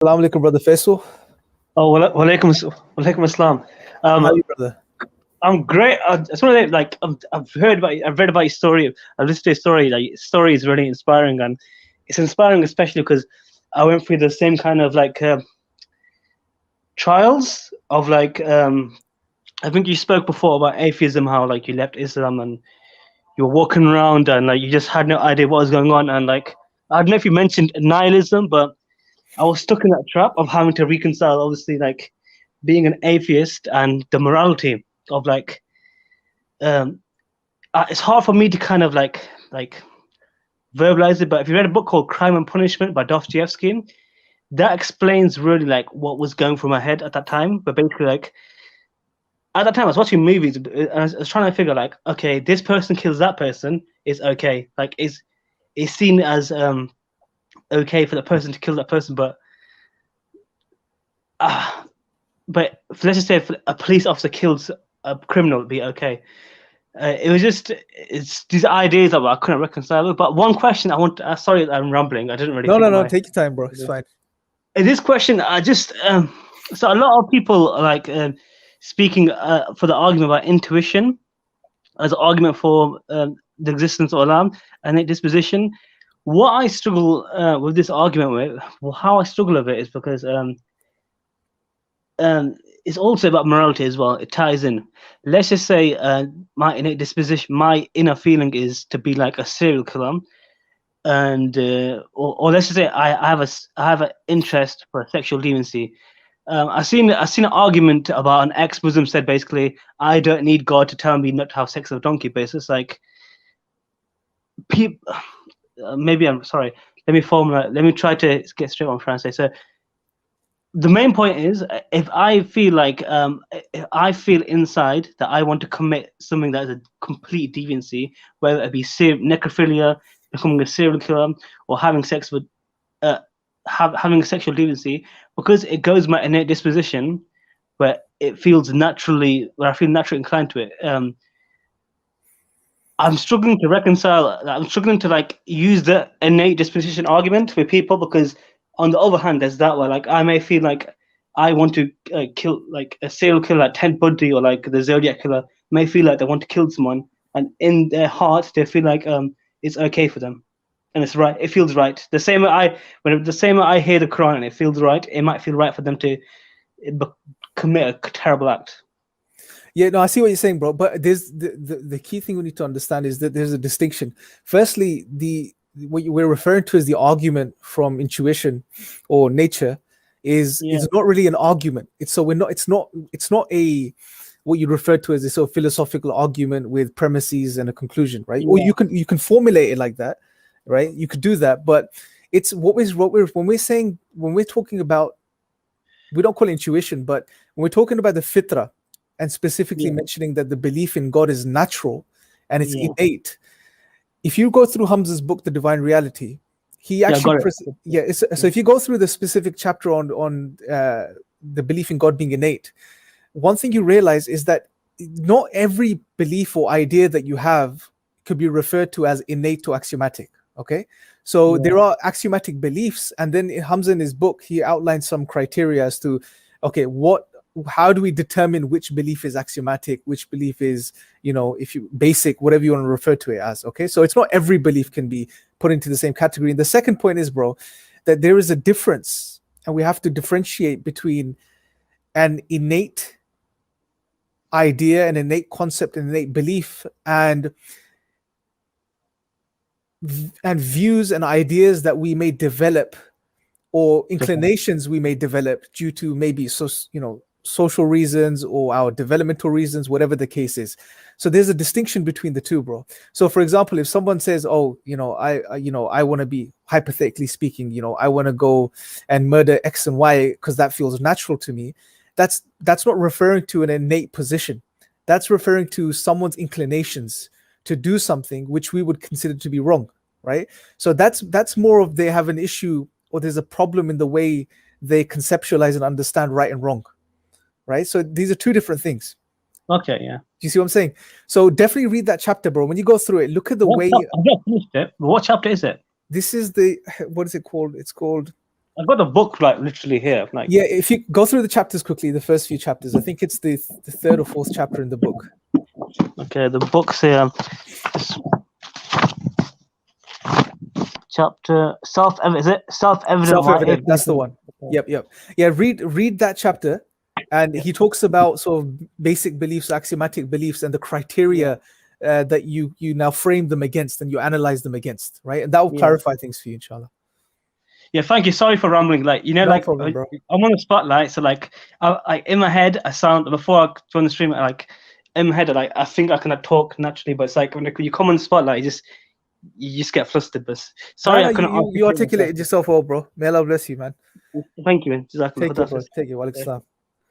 Assalamu alaikum, brother Faisal. Oh, walaikum assalam. How are Um, you, brother? I'm great. I just want to like I've read about your story. I've listened to your story. Like, your story is really inspiring, and it's inspiring especially because I went through the same kind of trials of I think you spoke before about atheism, how like you left Islam and you were walking around and like you just had no idea what was going on, and like I don't know if you mentioned nihilism, but I was stuck in that trap of having to reconcile, obviously, like being an atheist and the morality of um, it's hard for me to kind of like verbalize it. But if you read a book called Crime and Punishment by Dostoevsky, that explains really like what was going through my head at that time. But basically, like at that time, I was watching movies and I was trying to figure like, okay, this person kills that person is okay, like is seen as okay for the person to kill that person, uh, but let's just say if a police officer kills a criminal, it'd be okay. It was just it's these ideas that I couldn't reconcile with. But one question I want to ask, sorry, I'm rambling. I didn't really No, no, think no. my Take your time, bro. It's fine. this question. I just so a lot of people are like speaking for the argument about intuition as an argument for the existence of Islam and its disposition. What I struggle with this argument with, well, how I struggle with it is because it's also about morality as well. It ties in. Let's just say my innate disposition, my inner feeling is to be like a serial killer, and or let's just say I have an interest for a sexual deviancy. I seen an argument about an ex-Muslim said basically, I don't need God to tell me not to have sex with a donkey. But it's just like people. Maybe I'm sorry. Let me formulate. Let me try to get straight what I'm trying to say. So the main point is if I feel like if I feel inside that I want to commit something that is a complete deviancy, whether it be necrophilia, becoming a serial killer, or having sex with uh, having a sexual deviancy, because it goes my innate disposition where it feels naturally, where I feel naturally inclined to it. I'm struggling to reconcile. I'm struggling to like use the innate disposition argument with people because, on the other hand, there's that where like I may feel like I want to kill like a serial killer like Ted Bundy or like the Zodiac killer may feel like they want to kill someone, and in their heart they feel like it's okay for them, and it's right. It feels right. The same way I hear the Quran and it feels right, it might feel right for them to commit a terrible act. Yeah, no, I see what you're saying, bro. But there's the key thing we need to understand is that there's a distinction. Firstly, the what we're referring to as the argument from intuition or nature Yeah, is not really an argument. It's so we're not. It's not a what you refer to as a sort of philosophical argument with premises and a conclusion, right? Or yeah, you can formulate it like that, right? You could do that, but it's what we're when we're saying when we're talking about, we don't call it intuition, but when we're talking about the fitra and specifically yeah, mentioning that the belief in God is natural and it's yeah, innate, if you go through Hamza's book, The Divine Reality, he yeah. actually, Got it. yeah. So if you go through the specific chapter on the belief in God being innate, one thing you realize is that not every belief or idea that you have could be referred to as innate or axiomatic. Okay, so Yeah, there are axiomatic beliefs, and then Hamza in his book he outlines some criteria as to, okay, how do we determine which belief is axiomatic, which belief is, if you basic, whatever you want to refer to it as. Okay, so it's not every belief can be put into the same category. And the second point is, bro, that there is a difference, and we have to differentiate between an innate idea, an innate concept, an innate belief, and views and ideas that we may develop, or inclinations we may develop due to maybe social reasons or our developmental reasons, whatever the case is. So there's a distinction between the two, bro. So for example, if someone says, oh, I want to be, hypothetically speaking, I want to go and murder X and Y because that feels natural to me, that's not referring to an innate position. That's referring to someone's inclinations to do something which we would consider to be wrong, right? So that's more of, they have an issue, or there's a problem in the way they conceptualize and understand right and wrong, right? So these are two different things. okay, yeah. Do you see what I'm saying? So definitely read that chapter, bro. When you go through it, look at the way. I've not finished it. What chapter is it? This is the, what is it called? It's called I've got the book like literally here. Like, Yeah, if you go through the chapters quickly, the first few chapters, I think it's the third or fourth chapter in the book. okay, the book's here. Chapter self-evident. Is it self-evident? Self-evident, that's the one. Yep. Yeah, read that chapter, and he talks about sort of basic beliefs, axiomatic beliefs, and the criteria that you now frame them against and you analyze them against, right? And that will clarify things for you, inshallah. Yeah, thank you. Sorry for rambling. Like, you know, No like problem, bro. I'm on the spotlight, so like, I in my head, I sound before I join the stream. Like in my head, like I think I can talk naturally, but it's like when you come on the spotlight, you just get flustered. But sorry, I couldn't. You articulated yourself well, bro. May Allah bless you, man. Thank you, man. Take care, bro. Take care. Wa alaikum salam.